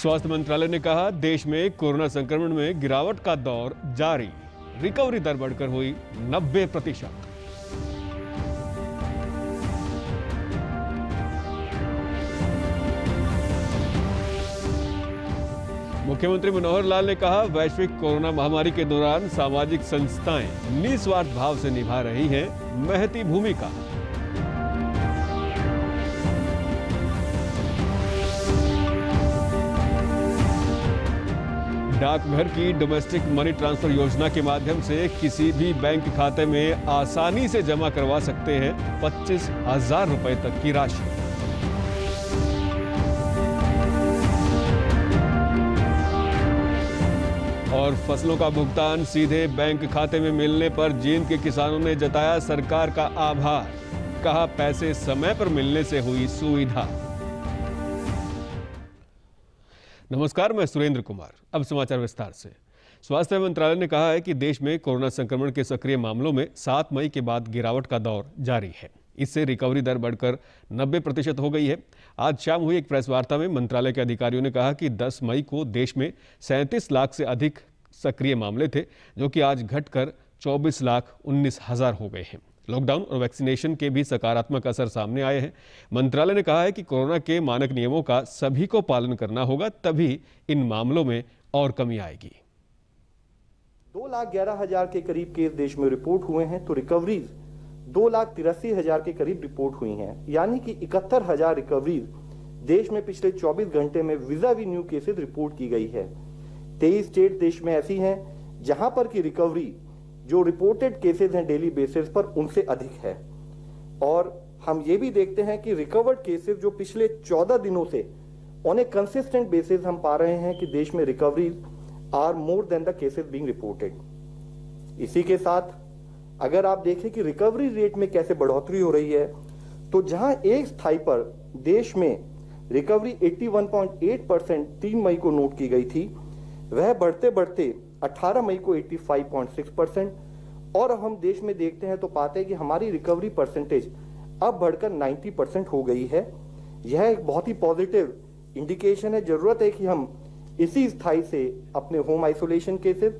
स्वास्थ्य मंत्रालय ने कहा, देश में कोरोना संक्रमण में गिरावट का दौर जारी। रिकवरी दर बढ़कर हुई 90%। मुख्यमंत्री मनोहर लाल ने कहा, वैश्विक कोरोना महामारी के दौरान सामाजिक संस्थाएं निस्वार्थ भाव से निभा रही हैं महती भूमिका। डाकघर की डोमेस्टिक मनी ट्रांसफर योजना के माध्यम से किसी भी बैंक खाते में आसानी से जमा करवा सकते हैं 25,000 रुपए तक की राशि। और फसलों का भुगतान सीधे बैंक खाते में मिलने पर जींद के किसानों ने जताया सरकार का आभार। कहा, पैसे समय पर मिलने से हुई सुविधा। नमस्कार, मैं सुरेंद्र कुमार। अब समाचार विस्तार से। स्वास्थ्य मंत्रालय ने कहा है कि देश में कोरोना संक्रमण के सक्रिय मामलों में 7 मई के बाद गिरावट का दौर जारी है। इससे रिकवरी दर बढ़कर 90% हो गई है। आज शाम हुई एक प्रेस वार्ता में मंत्रालय के अधिकारियों ने कहा कि 10 मई को देश में 37 लाख से अधिक सक्रिय मामले थे, जो कि आज घटकर 24,19,000 हो गए हैं। लॉकडाउन और वैक्सीनेशन के भी सकारात्मक असर सामने आए हैं। मंत्रालय ने कहा है कि कोरोना के मानक नियमों का सभी को पालन करना होगा, तभी इन मामलों में और कमी आएगी। 2,11,000 के करीब केस देश में रिपोर्ट हुए हैं, तो रिकवरीज 2,83,000 के करीब रिपोर्ट हुई हैं, यानी कि 71,000 रिकवरीज देश में पिछले 24 घंटे में विज़ावी न्यू केसेस रिपोर्ट की गई है। 23 स्टेट देश में ऐसी हैं जहां पर की रिकवरी जो रिपोर्टेड केसेस हैं डेली बेसिस पर उनसे अधिक है। और हम ये भी देखते हैं कि रिकवर्ड केसेस जो पिछले 14 दिनों से ऑन ए कंसिस्टेंट बेसिस हम पा रहे हैं कि देश में recoveries are more than the cases being reported. इसी के साथ अगर आप देखें कि रिकवरी रेट में कैसे बढ़ोतरी हो रही है, तो जहां एक स्थाई पर देश में रिकवरी 81.8% 3 मई को नोट की गई थी, वह बढ़ते बढ़ते 18 मई को 85.6%, और हम देश में देखते हैं तो पाते हैं कि हमारी रिकवरी परसेंटेज अब बढ़कर 90% हो गई है। यह एक बहुत ही पॉजिटिव इंडिकेशन है। जरूरत है कि हम इसी स्थाई से अपने होम आइसोलेशन केसेस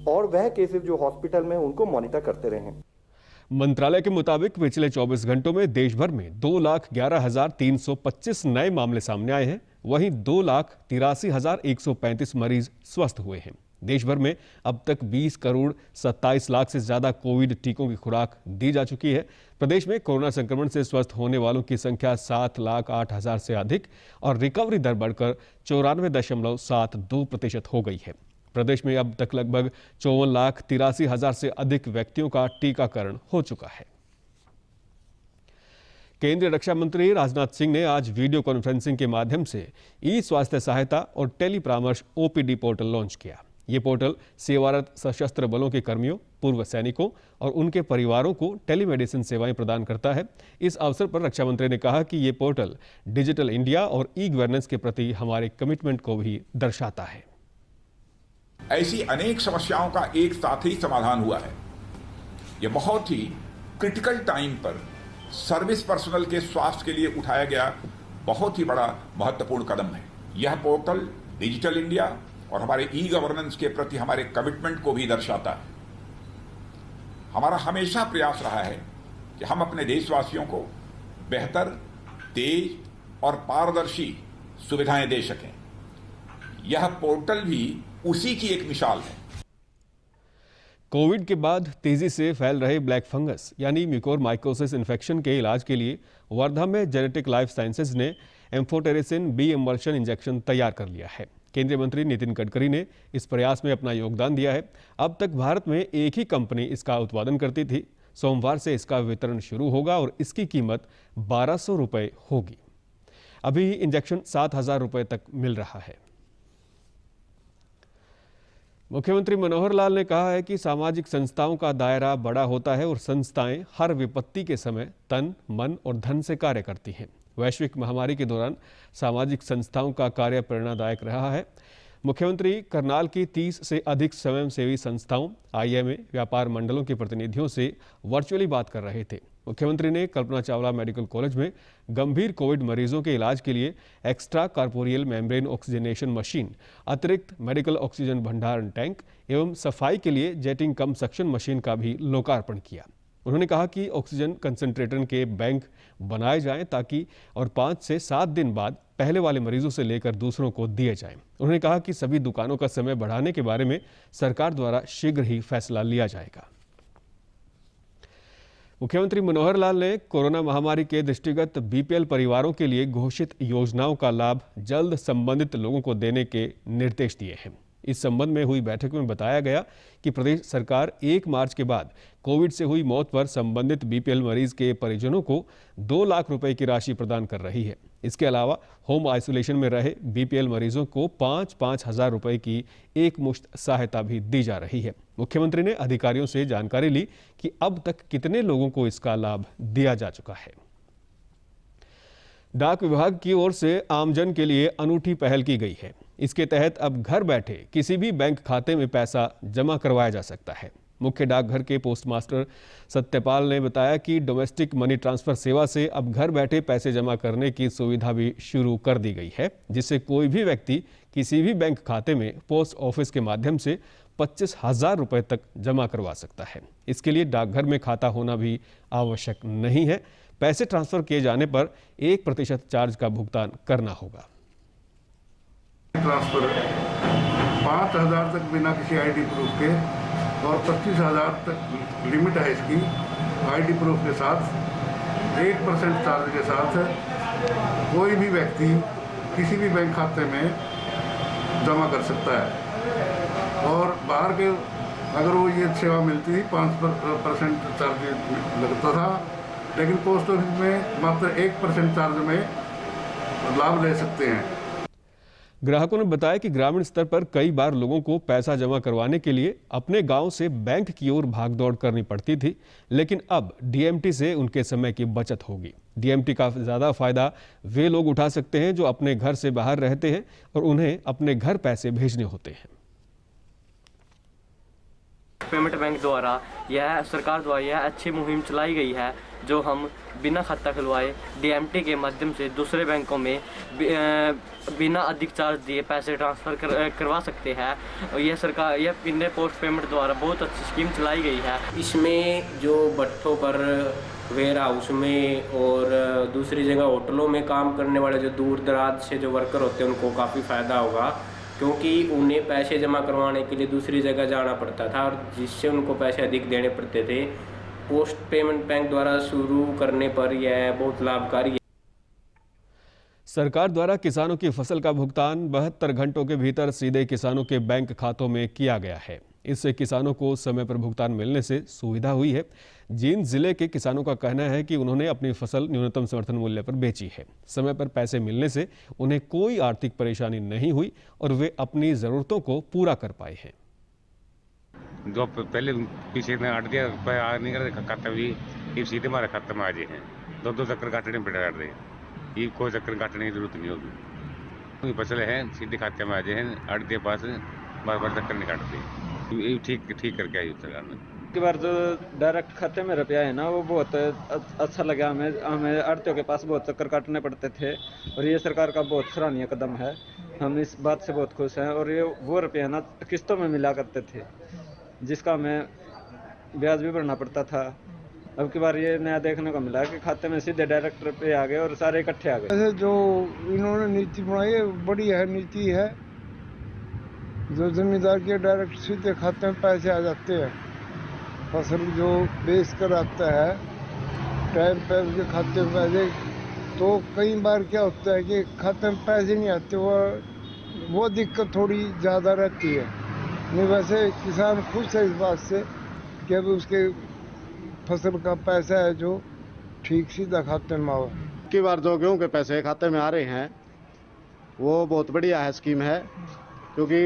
और वह केसेस जो हॉस्पिटल में उनको मॉनिटर करते रहें। मंत्रालय के मुताबिक पिछले 24 घंटों में देश भर में 2,11,325 नए मामले सामने आए हैं। वहीं 2,83,135 मरीज स्वस्थ हुए हैं। देश भर में अब तक 20 करोड़ 27 लाख से ज्यादा कोविड टीकों की खुराक दी जा चुकी है। प्रदेश में कोरोना संक्रमण से स्वस्थ होने वालों की संख्या 7,08,000 से अधिक और रिकवरी दर बढ़कर 94.72% हो गई है। प्रदेश में अब तक लगभग 54,83,000 से अधिक व्यक्तियों का टीकाकरण हो चुका है। केंद्रीय रक्षा मंत्री राजनाथ सिंह ने आज वीडियो कॉन्फ्रेंसिंग के माध्यम से ई स्वास्थ्य सहायता और टेली परामर्श ओपीडी पोर्टल लॉन्च किया। ये पोर्टल सेवारत सशस्त्र बलों के कर्मियों, पूर्व सैनिकों और उनके परिवारों को टेलीमेडिसिन सेवाएं प्रदान करता है। इस अवसर पर रक्षा मंत्री ने कहा कि ये पोर्टल डिजिटल इंडिया और ई गवर्नेंस के प्रति हमारे कमिटमेंट को भी दर्शाता है। ऐसी अनेक समस्याओं का एक साथ ही समाधान हुआ है। यह बहुत ही क्रिटिकल टाइम पर सर्विस पर्सनल के स्वास्थ्य के लिए उठाया गया बहुत ही बड़ा महत्वपूर्ण कदम है। यह पोर्टल डिजिटल इंडिया और हमारे ई गवर्नेंस के प्रति हमारे कमिटमेंट को भी दर्शाता है। हमारा हमेशा प्रयास रहा है कि हम अपने देशवासियों को बेहतर, तेज और पारदर्शी सुविधाएं दे सकें। यह पोर्टल भी उसी की एक मिसाल है। कोविड के बाद तेजी से फैल रहे ब्लैक फंगस यानी म्यूकोरमाइकोसिस इन्फेक्शन के इलाज के लिए वर्धा में जेनेटिक लाइफ साइंसेज ने एम्फोटेरिसिन बी एम्बल्शन इंजेक्शन तैयार कर लिया है। केंद्रीय मंत्री नितिन गडकरी ने इस प्रयास में अपना योगदान दिया है। अब तक भारत में एक ही कंपनी इसका उत्पादन करती थी। सोमवार से इसका वितरण शुरू होगा और इसकी कीमत 1,200 रुपये होगी। अभी इंजेक्शन 7,000 रुपये तक मिल रहा है। मुख्यमंत्री मनोहर लाल ने कहा है कि सामाजिक संस्थाओं का दायरा बड़ा होता है और संस्थाएं हर विपत्ति के समय तन, मन और धन से कार्य करती हैं। वैश्विक महामारी के दौरान सामाजिक संस्थाओं का कार्य प्रेरणादायक रहा है। मुख्यमंत्री करनाल की 30 से अधिक स्वयंसेवी संस्थाओं, आईएमए, व्यापार मंडलों के प्रतिनिधियों से वर्चुअली बात कर रहे थे। मुख्यमंत्री ने कल्पना चावला मेडिकल कॉलेज में गंभीर कोविड मरीजों के इलाज के लिए extra corporeal membrane oxygenation machine, अतिरिक्त मेडिकल ऑक्सीजन भंडारण टैंक एवं सफाई के लिए जेटिंग कम सक्शन मशीन का भी लोकार्पण किया। उन्होंने कहा कि ऑक्सीजन कंसंट्रेटर के बैंक बनाए जाएं ताकि और 5 से 7 दिन बाद पहले वाले मरीजों से लेकर दूसरों को दिए जाएं। उन्होंने कहा कि सभी दुकानों का समय बढ़ाने के बारे में सरकार द्वारा शीघ्र ही फैसला लिया जाएगा। मुख्यमंत्री मनोहर लाल ने कोरोना महामारी के दृष्टिगत बीपीएल परिवारों के लिए घोषित योजनाओं का लाभ जल्द संबंधित लोगों को देने के निर्देश दिए हैं। इस संबंध में हुई बैठक में बताया गया कि प्रदेश सरकार 1 मार्च के बाद कोविड से हुई मौत पर संबंधित बीपीएल मरीज के परिजनों को 2 लाख रुपए की राशि प्रदान कर रही है। इसके अलावा होम आइसोलेशन में रहे बीपीएल मरीजों को 5-5 हजार रुपए की एकमुश्त सहायता भी दी जा रही है। मुख्यमंत्री ने अधिकारियों से जानकारी ली कि अब तक कितने लोगों को इसका लाभ दिया जा चुका है। डाक विभाग की ओर से आमजन के लिए अनूठी पहल की गई है। इसके तहत अब घर बैठे किसी भी बैंक खाते में पैसा जमा करवाया जा सकता है। मुख्य डाकघर के पोस्टमास्टर सत्यपाल ने बताया कि डोमेस्टिक मनी ट्रांसफर सेवा से अब घर बैठे पैसे जमा करने की सुविधा भी शुरू कर दी गई है, जिससे कोई भी व्यक्ति किसी भी बैंक खाते में पोस्ट ऑफिस के माध्यम से 25,000 रुपए तक जमा करवा सकता है। इसके लिए डाकघर में खाता होना भी आवश्यक नहीं है। पैसे ट्रांसफर किए जाने पर 1% चार्ज का भुगतान करना होगा। ट्रांसफर 5,000 तक बिना किसी आईडी प्रूफ के और 25,000 तक लिमिट है इसकी आईडी प्रूफ के साथ 1% चार्ज के साथ कोई भी व्यक्ति किसी भी बैंक खाते में जमा कर सकता है। और बाहर के अगर वो ये सेवा मिलती थी 5% चार्ज लगता था, लेकिन पोस्ट ऑफिस में मात्र 1% चार्ज में लाभ ले सकते हैं। ग्राहकों ने बताया कि ग्रामीण स्तर पर कई बार लोगों को पैसा जमा करवाने के लिए अपने गांव से बैंक की ओर भागदौड़ करनी पड़ती थी, लेकिन अब डीएमटी से उनके समय की बचत होगी। डीएमटी का ज़्यादा फायदा वे लोग उठा सकते हैं जो अपने घर से बाहर रहते हैं और उन्हें अपने घर पैसे भेजने होते हैं। पेमेंट बैंक द्वारा सरकार द्वारा यह अच्छी मुहिम चलाई गई है, जो हम बिना खाता खुलवाए डीएमटी के माध्यम से दूसरे बैंकों में बिना अधिक चार्ज दिए पैसे ट्रांसफ़र करवा सकते हैं। और यह इंडिया पोस्ट पेमेंट द्वारा बहुत अच्छी स्कीम चलाई गई है। इसमें जो भट्ठों पर, वेयर हाउस में और दूसरी जगह होटलों में काम करने वाले जो दूर दराज से जो वर्कर होते हैं उनको काफ़ी फ़ायदा होगा, क्योंकि उन्हें पैसे जमा करवाने के लिए दूसरी जगह जाना पड़ता था और जिससे उनको पैसे अधिक देने पड़ते थे। पोस्ट पेमेंट बैंक द्वारा शुरू करने पर यह बहुत लाभकारी है। सरकार द्वारा किसानों की फसल का भुगतान 72 घंटों के भीतर सीधे किसानों के बैंक खातों में किया गया है। इससे किसानों को समय पर भुगतान मिलने से सुविधा हुई है। जींद जिले के किसानों का कहना है कि उन्होंने अपनी फसल न्यूनतम समर्थन मूल्य पर बेची है। समय पर पैसे मिलने से उन्हें कोई आर्थिक परेशानी नहीं हुई और वे अपनी ज़रूरतों को पूरा कर पाए हैं। जो पहले पीछे ने आट दिया नहीं कर खाता भी ये सीधे हमारे खाते में आ जाए हैं। 2 चक्कर काटने पड़े काट रहे, ये कोई चक्कर काटने की जरूरत नहीं होगी। फसल है सीधे खाते में आ जाए हैं, आट के पास बार चक्कर नहीं काटते। ये ठीक करके आई सरकार ने। की बार जो डायरेक्ट खाते में रुपया है ना, वो बहुत अच्छा लगा हमें आड़तियों के पास बहुत चक्कर काटने पड़ते थे और ये सरकार का बहुत सराहनीय कदम है। हम इस बात से बहुत खुश हैं। और ये वो रुपया ना किस्तों में मिला करते थे, जिसका हमें ब्याज भी भरना पड़ता था। अब की बार ये नया देखने को मिला कि खाते में सीधे डायरेक्ट रुपये आ गए और सारे इकट्ठे आ गए। जो इन्होंने नीति बनाई है बढ़िया है, नीति है। जो जमींदार के डायरेक्ट सीधे खाते में पैसे आ जाते हैं। फसल जो बेच कर आता है टाइम पर उसके खाते में पैसे, तो कई बार क्या होता है कि खाते में पैसे नहीं आते, वो दिक्कत थोड़ी ज़्यादा रहती है। नहीं वैसे किसान खुश है इस बात से कि अब उसके फसल का पैसा है जो ठीक सीधा खाते में आवा। की बार जो गेहूँ के पैसे खाते में आ रहे हैं वो बहुत बढ़िया है, स्कीम है, क्योंकि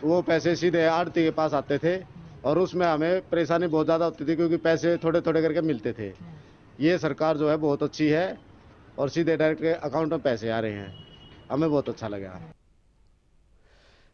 वो पैसे सीधे आड़ती के पास आते थे और उसमें हमें परेशानी बहुत ज़्यादा होती थी, क्योंकि पैसे थोड़े थोड़े करके मिलते थे। ये सरकार जो है बहुत अच्छी है और सीधे डायरेक्ट अकाउंट में पैसे आ रहे हैं, हमें बहुत अच्छा लगा।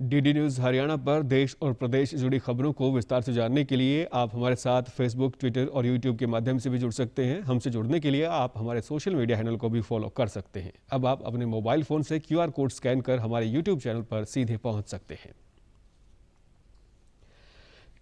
डीडी न्यूज़ हरियाणा पर देश और प्रदेश से जुड़ी खबरों को विस्तार से जानने के लिए आप हमारे साथ फेसबुक, ट्विटर और यूट्यूब के माध्यम से भी जुड़ सकते हैं। हमसे जुड़ने के लिए आप हमारे सोशल मीडिया हैंडल को भी फॉलो कर सकते हैं। अब आप अपने मोबाइल फ़ोन से QR कोड स्कैन कर हमारे यूट्यूब चैनल पर सीधे पहुंच सकते हैं।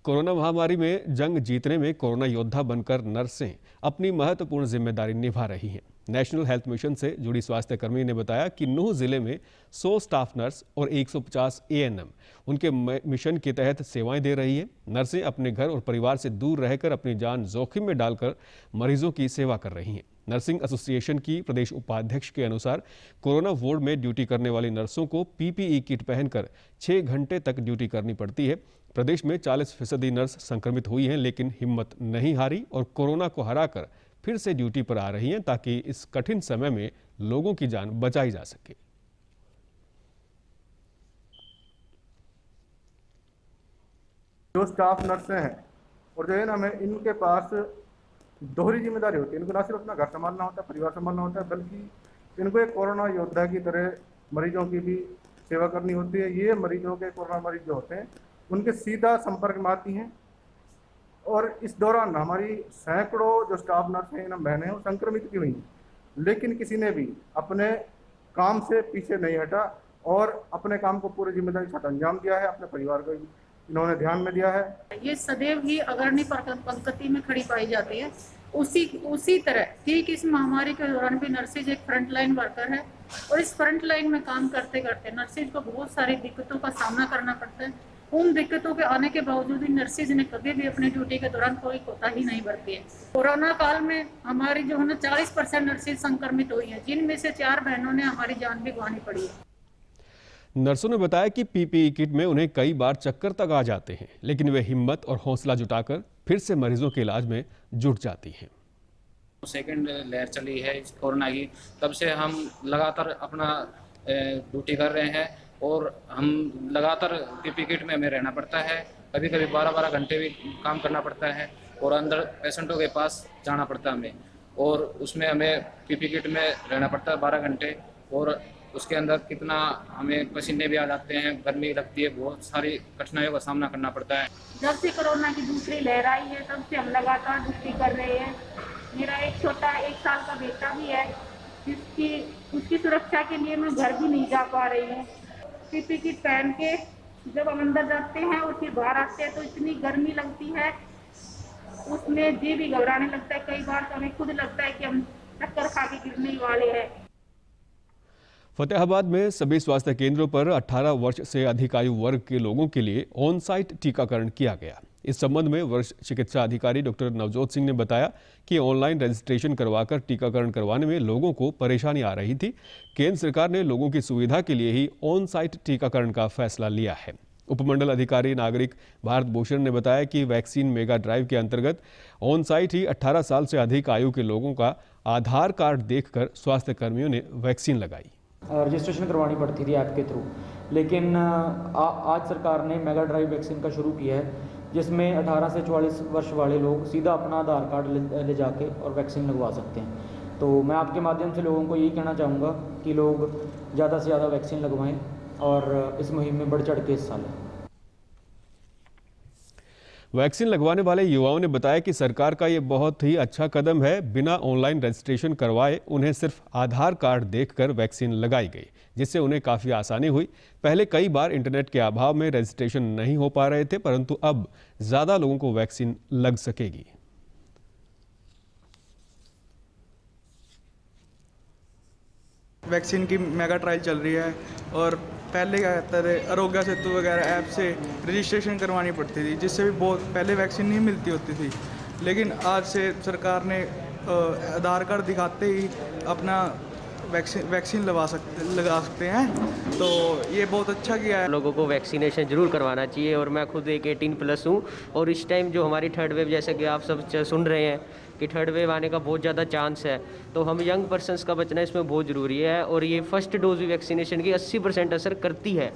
कोरोना महामारी में जंग जीतने में कोरोना योद्धा बनकर नर्सें अपनी महत्वपूर्ण जिम्मेदारी निभा रही हैं। नेशनल हेल्थ मिशन से जुड़ी स्वास्थ्यकर्मी ने बताया कि नूंह जिले में 100 स्टाफ नर्स और 150 ANM उनके मिशन के तहत सेवाएं दे रही है। नर्सें अपने घर और परिवार से दूर रहकर अपनी जान जोखिम में डालकर मरीजों की सेवा कर रही हैं। नर्सिंग एसोसिएशन की प्रदेश उपाध्यक्ष के अनुसार कोरोना वार्ड में ड्यूटी करने वाली नर्सों को PPE किट पहनकर 6 घंटे तक ड्यूटी करनी पड़ती है। प्रदेश में 40% नर्स संक्रमित हुई हैं, लेकिन हिम्मत नहीं हारी और कोरोना को हराकर फिर से ड्यूटी पर आ रही हैं ताकि इस कठिन समय में लोगों की जान बचाई जा सके। जो स्टाफ नर्सें हैं और जो है ना, मैं इनके पास दोहरी जिम्मेदारी होती है। इनको ना सिर्फ अपना घर संभालना होता है, परिवार संभालना होता है, बल्कि इनको एक कोरोना योद्धा की तरह मरीजों की भी सेवा करनी होती है। ये मरीजों के कोरोना मरीज जो होते हैं उनके सीधा संपर्क में आती हैं और इस दौरान हमारी सैकड़ों जो स्टाफ नर्स हैं ना, बहनें वो संक्रमित की हुई हैं, लेकिन किसी ने भी अपने काम से पीछे नहीं हटा और अपने काम को पूरी जिम्मेदारी के साथ अंजाम दिया है। अपने परिवार को इन्होंने ध्यान में दिया है। ये सदैव ही अग्रणी पंक्ति में खड़ी पाई जाती है। उसी तरह ठीक इस महामारी के दौरान भी नर्सेज एक फ्रंट लाइन वर्कर है और इस फ्रंट लाइन में काम करते करते नर्सेज को बहुत सारी दिक्कतों का सामना करना पड़ता है। उन दिक्कतों के आने के बावजूद भी नर्सेज ने कभी भी अपनी ड्यूटी के दौरान कोई कोताही नहीं बरती है। कोरोना काल में हमारी जो है ना 40% नर्सेज संक्रमित हुई हैं, जिनमें से 4 बहनों ने हमारी जान भी गंवानी पड़ी है। नर्सों ने बताया कि PPE किट में उन्हें कई बार चक्कर तक आ जाते हैं, लेकिन वे हिम्मत और हौसला जुटाकर फिर से मरीजों के इलाज में जुट जाती हैं। सेकेंड लहर चली है इस कोरोना की, तब से हम लगातार अपना ड्यूटी कर रहे हैं और हम लगातार PPE किट में हमें रहना पड़ता है। कभी कभी 12-12 घंटे भी काम करना पड़ता है और अंदर पेशेंटों के पास जाना पड़ता है हमें, और उसमें हमें PPE किट में रहना पड़ता है 12 घंटे और उसके अंदर कितना हमें पसीने भी आ जाते हैं, गर्मी लगती है, बहुत सारी कठिनाइयों का सामना करना पड़ता है। जब से कोरोना की दूसरी लहर आई है तब से हम लगातार ड्यूटी कर रहे हैं। मेरा एक छोटा 1 साल का बेटा भी है, उसकी सुरक्षा के लिए मैं घर भी नहीं जा पा रही हूँ। PPE किट पहन के जब हम अंदर जाते हैं और फिर बाहर आते हैं तो इतनी गर्मी लगती है, उसमें जी भी घबराने लगता है। कई बार तो हमें खुद लगता है कि हम चक्कर खा के गिरने वाले हैं। फतेहाबाद में सभी स्वास्थ्य केंद्रों पर 18 वर्ष से अधिक आयु वर्ग के लोगों के लिए ऑन साइट टीकाकरण किया गया। इस संबंध में वरिष्ठ चिकित्सा अधिकारी डॉक्टर नवजोत सिंह ने बताया कि ऑनलाइन रजिस्ट्रेशन करवाकर टीकाकरण करवाने में लोगों को परेशानी आ रही थी। केंद्र सरकार ने लोगों की सुविधा के लिए ही ऑन साइट टीकाकरण का फैसला लिया है। उपमंडल अधिकारी नागरिक भारत भूषण ने बताया कि वैक्सीन मेगा ड्राइव के अंतर्गत ऑन साइट ही 18 साल से अधिक आयु के लोगों का आधार कार्ड देखकर स्वास्थ्य कर्मियों ने वैक्सीन लगाई। रजिस्ट्रेशन करवानी पड़ती थी ऐप के थ्रू, लेकिन आज सरकार ने मेगा ड्राइव वैक्सीन का शुरू किया है, जिसमें 18 से 44 वर्ष वाले लोग सीधा अपना आधार कार्ड ले जाके और वैक्सीन लगवा सकते हैं। तो मैं आपके माध्यम से लोगों को यही कहना चाहूँगा कि लोग ज़्यादा से ज़्यादा वैक्सीन लगवाएं और इस मुहिम में बढ़ चढ़ के हिस्सा लें। वैक्सीन लगवाने वाले युवाओं ने बताया कि सरकार का ये बहुत ही अच्छा कदम है। बिना ऑनलाइन रजिस्ट्रेशन करवाए उन्हें सिर्फ आधार कार्ड देखकर वैक्सीन लगाई गई, जिससे उन्हें काफ़ी आसानी हुई। पहले कई बार इंटरनेट के अभाव में रजिस्ट्रेशन नहीं हो पा रहे थे, परंतु अब ज़्यादा लोगों को वैक्सीन लग सकेगी। वैक्सीन की मेगा ट्रायल चल रही है और पहले क्या कहते थे आरोग्य सेतु वगैरह ऐप से रजिस्ट्रेशन करवानी पड़ती थी, जिससे भी बहुत पहले वैक्सीन नहीं मिलती होती थी। लेकिन आज से सरकार ने आधार कार्ड दिखाते ही अपना वैक्सीन लगा सकते हैं, तो ये बहुत अच्छा किया है। लोगों को वैक्सीनेशन जरूर करवाना चाहिए और मैं खुद एक 18+ हूँ और इस टाइम जो हमारी थर्ड वेव, जैसे कि आप सब सुन रहे हैं कि थर्ड वेव आने का बहुत ज़्यादा चांस है, तो हम यंग पर्सनस का बचना इसमें बहुत ज़रूरी है और ये फर्स्ट डोज भी वैक्सीनेशन की 80% असर करती है।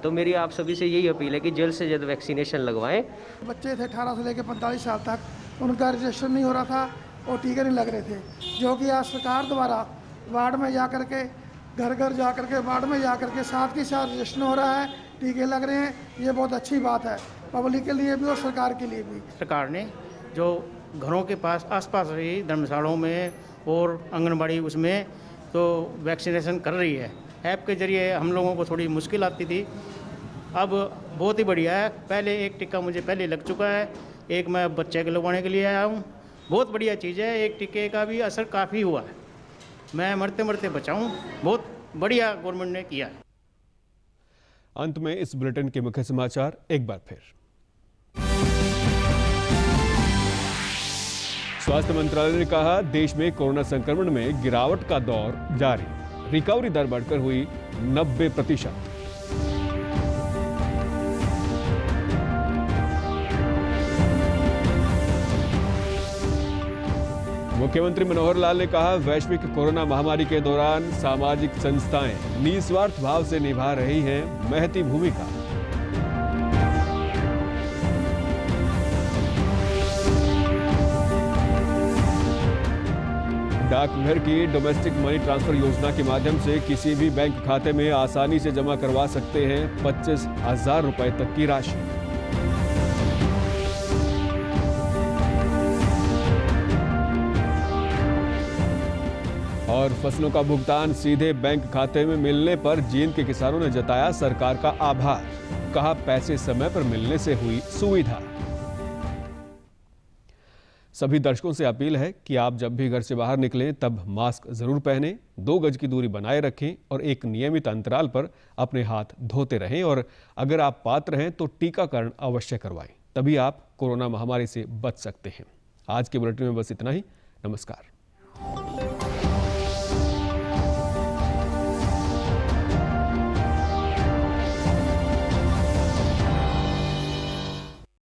तो मेरी आप सभी से यही अपील है कि जल्द से जल्द वैक्सीनेशन लगवाएं। बच्चे थे 18 से लेकर 45 साल तक, उनका रजिस्ट्रेशन नहीं हो रहा था और टीके नहीं लग रहे थे, जो कि आज सरकार द्वारा वार्ड में जा कर के घर घर जा कर के वार्ड में जा कर के साथ के साथ रजिस्ट्रेशन हो रहा है। टीके लग रहे हैं, ये बहुत अच्छी बात है पब्लिक के लिए भी और सरकार के लिए भी। सरकार ने जो घरों के पास आसपास रही धर्मशालाओं में और आंगनबाड़ी उसमें तो वैक्सीनेशन कर रही है। ऐप के जरिए हम लोगों को थोड़ी मुश्किल आती थी, अब बहुत ही बढ़िया है। पहले एक टीका मुझे पहले लग चुका है, एक मैं बच्चे के लगवाने के लिए आया हूँ। बहुत बढ़िया चीज़ है, एक टीके का भी असर काफ़ी हुआ है, मैं मरते मरते बचाऊँ। बहुत बढ़िया गवर्नमेंट ने किया है। अंत में इस बुलेटिन के मुख्य समाचार एक बार फिर। स्वास्थ्य मंत्रालय ने कहा, देश में कोरोना संक्रमण में गिरावट का दौर जारी, रिकवरी दर बढ़कर हुई 90%। मुख्यमंत्री मनोहर लाल ने कहा, वैश्विक कोरोना महामारी के दौरान सामाजिक संस्थाएं निस्वार्थ भाव से निभा रही हैं महती भूमिका। डाकघर की डोमेस्टिक मनी ट्रांसफर योजना के माध्यम से किसी भी बैंक खाते में आसानी से जमा करवा सकते हैं 25,000 रुपए तक की राशि। और फसलों का भुगतान सीधे बैंक खाते में मिलने पर जींद के किसानों ने जताया सरकार का आभार, कहा पैसे समय पर मिलने से हुई सुविधा। सभी दर्शकों से अपील है कि आप जब भी घर से बाहर निकलें तब मास्क जरूर पहनें, 2 गज की दूरी बनाए रखें और एक नियमित अंतराल पर अपने हाथ धोते रहें। और अगर आप पात्र हैं तो टीकाकरण अवश्य करवाएं, तभी आप कोरोना महामारी से बच सकते हैं। आज के बुलेटिन में बस इतना ही। नमस्कार।